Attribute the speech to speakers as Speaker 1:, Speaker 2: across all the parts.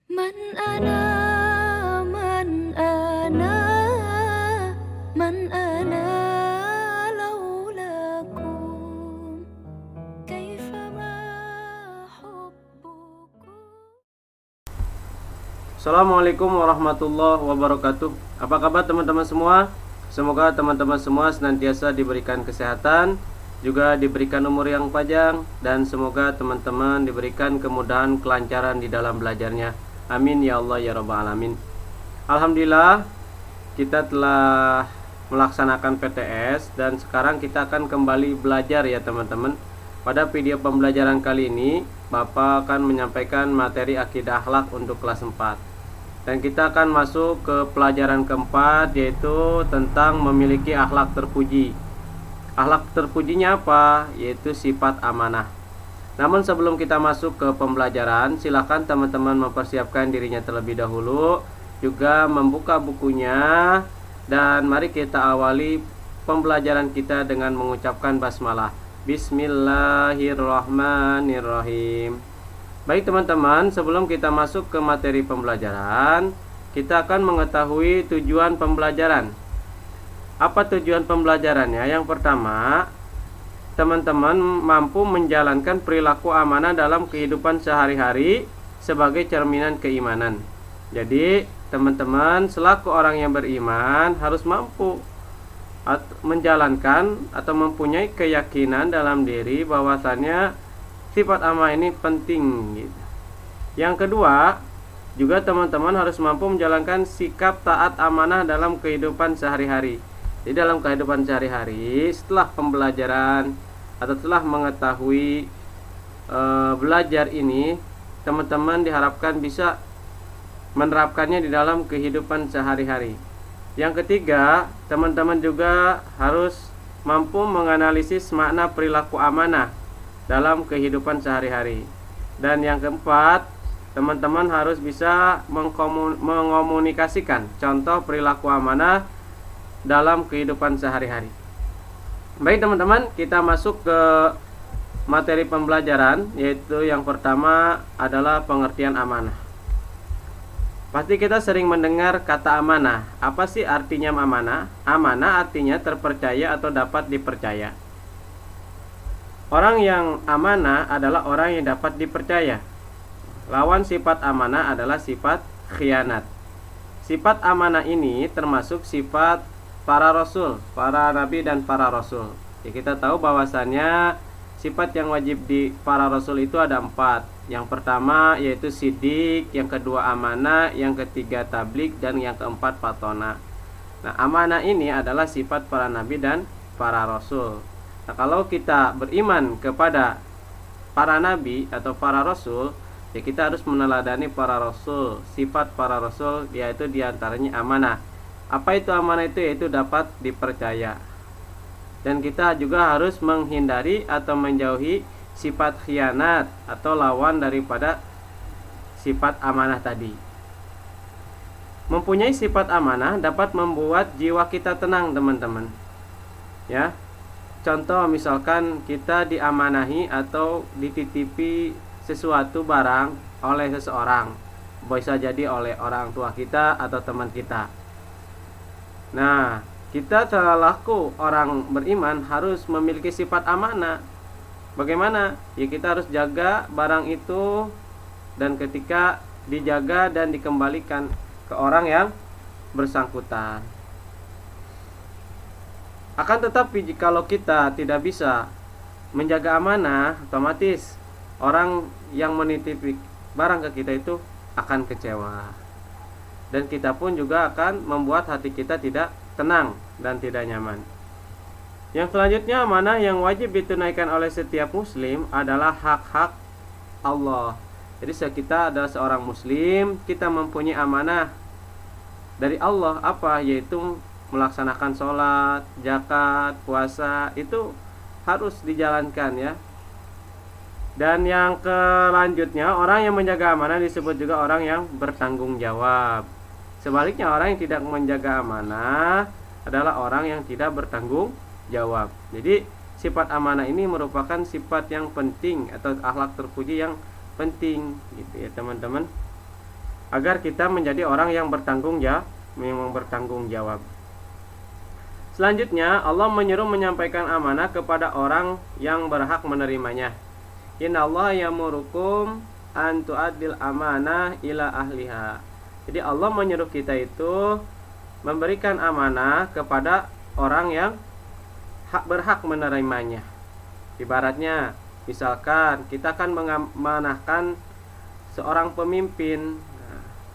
Speaker 1: من أنا من أنا من أنا لولاكم كيفما حبكم.
Speaker 2: Assalamualaikum warahmatullahi wabarakatuh. Apa kabar teman-teman semua? Semoga teman-teman semua senantiasa diberikan kesehatan, juga diberikan umur yang panjang, dan semoga teman-teman diberikan kemudahan, kelancaran di dalam belajarnya. Amin ya Allah ya Rabbal Alamin. Alhamdulillah, kita telah melaksanakan PTS dan sekarang kita akan kembali belajar ya teman-teman. Pada video pembelajaran kali ini, Bapak akan menyampaikan materi akidah akhlak untuk kelas 4. Dan kita akan masuk ke pelajaran keempat, yaitu tentang memiliki akhlak terpuji. Akhlak terpujinya apa? Yaitu sifat amanah. Namun sebelum kita masuk ke pembelajaran, silakan teman-teman mempersiapkan dirinya terlebih dahulu, juga membuka bukunya, dan mari kita awali pembelajaran kita dengan mengucapkan basmalah. Bismillahirrahmanirrahim. Baik teman-teman, sebelum kita masuk ke materi pembelajaran, kita akan mengetahui tujuan pembelajaran. Apa tujuan pembelajarannya? Yang pertama, teman-teman mampu menjalankan perilaku amanah dalam kehidupan sehari-hari sebagai cerminan keimanan. Jadi, teman-teman selaku orang yang beriman harus mampu menjalankan atau mempunyai keyakinan dalam diri bahwasannya sifat amanah ini penting gitu. Yang kedua, juga teman-teman harus mampu menjalankan sikap taat amanah dalam kehidupan sehari-hari. Jadi dalam kehidupan sehari-hari, setelah pembelajaran atau setelah mengetahui belajar ini, teman-teman diharapkan bisa menerapkannya di dalam kehidupan sehari-hari. Yang ketiga, teman-teman juga harus mampu menganalisis makna perilaku amanah dalam kehidupan sehari-hari. Dan yang keempat, teman-teman harus bisa mengomunikasikan contoh perilaku amanah dalam kehidupan sehari-hari. Baik teman-teman, kita masuk ke materi pembelajaran, yaitu yang pertama adalah pengertian amanah. Pasti kita sering mendengar kata amanah. Apa sih artinya amanah? Amanah artinya terpercaya atau dapat dipercaya. Orang yang amanah adalah orang yang dapat dipercaya. Lawan sifat amanah adalah sifat khianat. Sifat amanah ini termasuk sifat para rasul, para nabi dan para rasul. Ya, kita tahu bahwasannya sifat yang wajib di para rasul itu ada 4. Yang pertama yaitu sidik, yang kedua amanah, yang ketiga tabligh, dan yang keempat fatona. Nah, amanah ini adalah sifat para nabi dan para rasul. Nah, kalau kita beriman kepada para nabi atau para rasul, ya kita harus meneladani para rasul. Sifat para rasul yaitu diantaranya amanah. Apa itu amanah itu? Yaitu dapat dipercaya. Dan kita juga harus menghindari atau menjauhi sifat khianat atau lawan daripada sifat amanah tadi. Mempunyai sifat amanah dapat membuat jiwa kita tenang, teman-teman. Ya. Contoh misalkan kita diamanahi atau dititipi sesuatu barang oleh seseorang. Bisa jadi oleh orang tua kita atau teman kita. Nah, kita selaku orang beriman harus memiliki sifat amanah. Bagaimana? Ya kita harus jaga barang itu, dan ketika dijaga dan dikembalikan ke orang yang bersangkutan. Akan tetapi jikalau kita tidak bisa menjaga amanah, otomatis orang yang menitipi barang ke kita itu akan kecewa. Dan kita pun juga akan membuat hati kita tidak tenang dan tidak nyaman. Yang selanjutnya, amanah yang wajib ditunaikan oleh setiap muslim adalah hak-hak Allah. Jadi kita adalah seorang muslim, kita mempunyai amanah dari Allah. Apa? Yaitu melaksanakan sholat, zakat, puasa, itu harus dijalankan ya. Dan yang selanjutnya, orang yang menjaga amanah disebut juga orang yang bertanggung jawab. Sebaliknya, orang yang tidak menjaga amanah adalah orang yang tidak bertanggung jawab. Jadi sifat amanah ini merupakan sifat yang penting atau akhlak terpuji yang penting gitu ya teman-teman. agar kita menjadi orang yang bertanggung jawab. Selanjutnya Allah menyuruh menyampaikan amanah kepada orang yang berhak menerimanya. Innallaha yamurukum an tu'addil amanah ila ahliha. Jadi Allah menyuruh kita itu memberikan amanah kepada orang yang berhak menerimanya. Ibaratnya, misalkan kita akan mengamanahkan seorang pemimpin.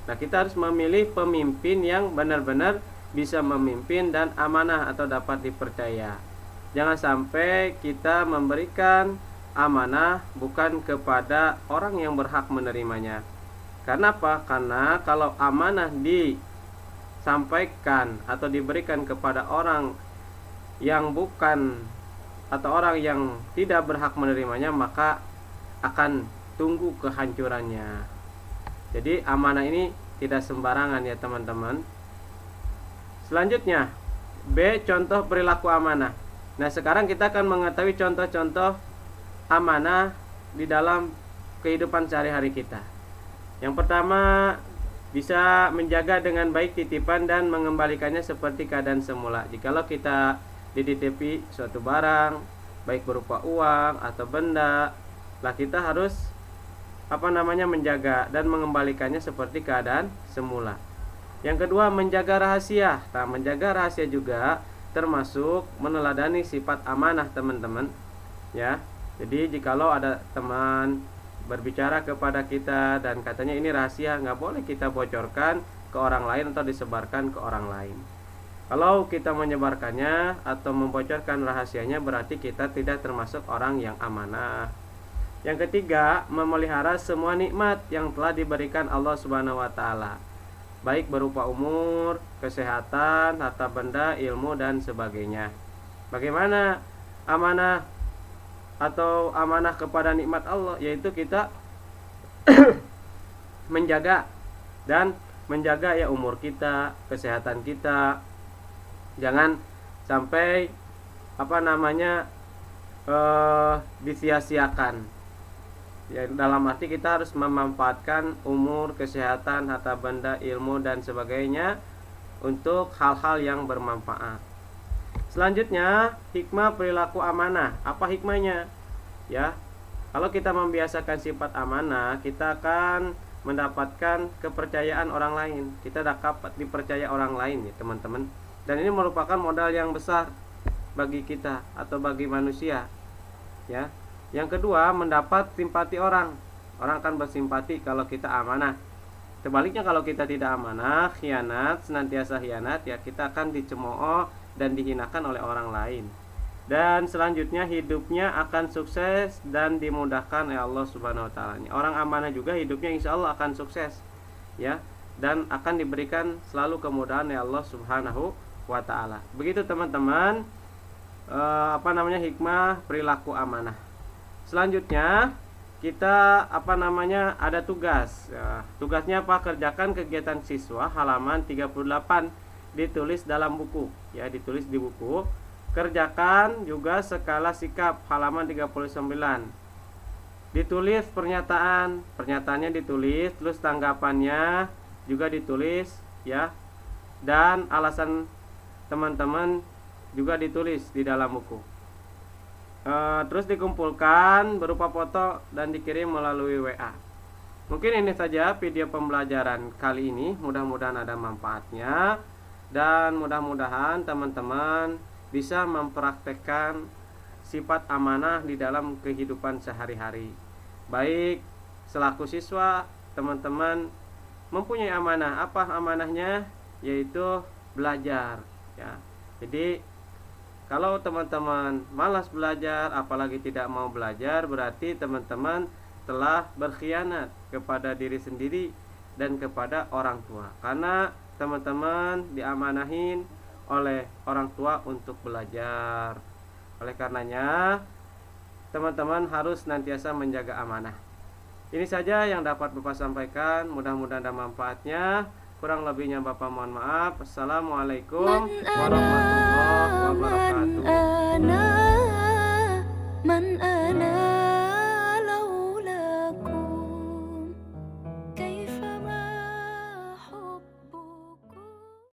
Speaker 2: Nah, kita harus memilih pemimpin yang benar-benar bisa memimpin dan amanah atau dapat dipercaya. Jangan sampai kita memberikan amanah bukan kepada orang yang berhak menerimanya. Karena apa? Karena kalau amanah disampaikan atau diberikan kepada orang yang bukan atau orang yang tidak berhak menerimanya, maka akan tunggu kehancurannya. Jadi amanah ini tidak sembarangan ya teman-teman. Selanjutnya B. Contoh perilaku amanah. Nah, sekarang kita akan mengetahui contoh-contoh amanah di dalam kehidupan sehari-hari kita. Yang pertama, bisa menjaga dengan baik titipan dan mengembalikannya seperti keadaan semula. Jikalau kita dititipi suatu barang, baik berupa uang atau benda, lah kita harus menjaga dan mengembalikannya seperti keadaan semula. Yang kedua, menjaga rahasia. Nah, menjaga rahasia juga termasuk meneladani sifat amanah teman-teman. Ya, jadi jikalau ada teman berbicara kepada kita dan katanya ini rahasia, nggak boleh kita bocorkan ke orang lain atau disebarkan ke orang lain. Kalau kita menyebarkannya atau membocorkan rahasianya, berarti kita tidak termasuk orang yang amanah. Yang ketiga, memelihara semua nikmat yang telah diberikan Allah Subhanahu wa taala, baik berupa umur, kesehatan, harta benda, ilmu dan sebagainya. Bagaimana amanah atau amanah kepada nikmat Allah? Yaitu kita menjaga ya umur kita, kesehatan kita. Jangan sampai disia-siakan. Ya, dalam arti kita harus memanfaatkan umur, kesehatan, harta benda, ilmu dan sebagainya untuk hal-hal yang bermanfaat. Selanjutnya, hikmah perilaku amanah. Apa hikmahnya? Ya, kalau kita membiasakan sifat amanah, kita akan mendapatkan kepercayaan orang lain. Kita dapat dipercaya orang lain ya teman-teman. Dan ini merupakan modal yang besar bagi kita atau bagi manusia. Ya. Yang kedua, mendapat simpati orang. Orang akan bersimpati kalau kita amanah. Sebaliknya kalau kita tidak amanah, khianat, senantiasa khianat, ya kita akan dicemooh dan dihinakan oleh orang lain. Dan selanjutnya hidupnya akan sukses dan dimudahkan oleh Allah Subhanahu wa taala. Orang amanah juga hidupnya insya Allah akan sukses. Ya, dan akan diberikan selalu kemudahan oleh Allah Subhanahu wa taala. Begitu teman-teman, hikmah perilaku amanah. Selanjutnya kita ada tugas. Ya, tugasnya apa? Kerjakan kegiatan siswa halaman 38, ditulis dalam buku. Ya, ditulis di buku. Kerjakan juga skala sikap halaman 39. Ditulis pernyataannya ditulis, terus tanggapannya juga ditulis ya. Dan alasan teman-teman juga ditulis di dalam buku. Terus dikumpulkan berupa foto dan dikirim melalui WA. Mungkin ini saja video pembelajaran kali ini. Mudah-mudahan ada manfaatnya dan mudah-mudahan teman-teman bisa mempraktekkan sifat amanah di dalam kehidupan sehari-hari. Baik selaku siswa, teman-teman mempunyai amanah. Apa amanahnya? Yaitu belajar ya. Jadi kalau teman-teman malas belajar, apalagi tidak mau belajar, berarti teman-teman telah berkhianat kepada diri sendiri dan kepada orang tua. Karena teman-teman diamanahin oleh orang tua untuk belajar. Oleh karenanya, teman-teman harus senantiasa menjaga amanah. Ini saja yang dapat Bapak sampaikan. Mudah-mudahan ada manfaatnya. Kurang lebihnya Bapak mohon maaf. Assalamualaikum warahmatullahi wabarakatuh.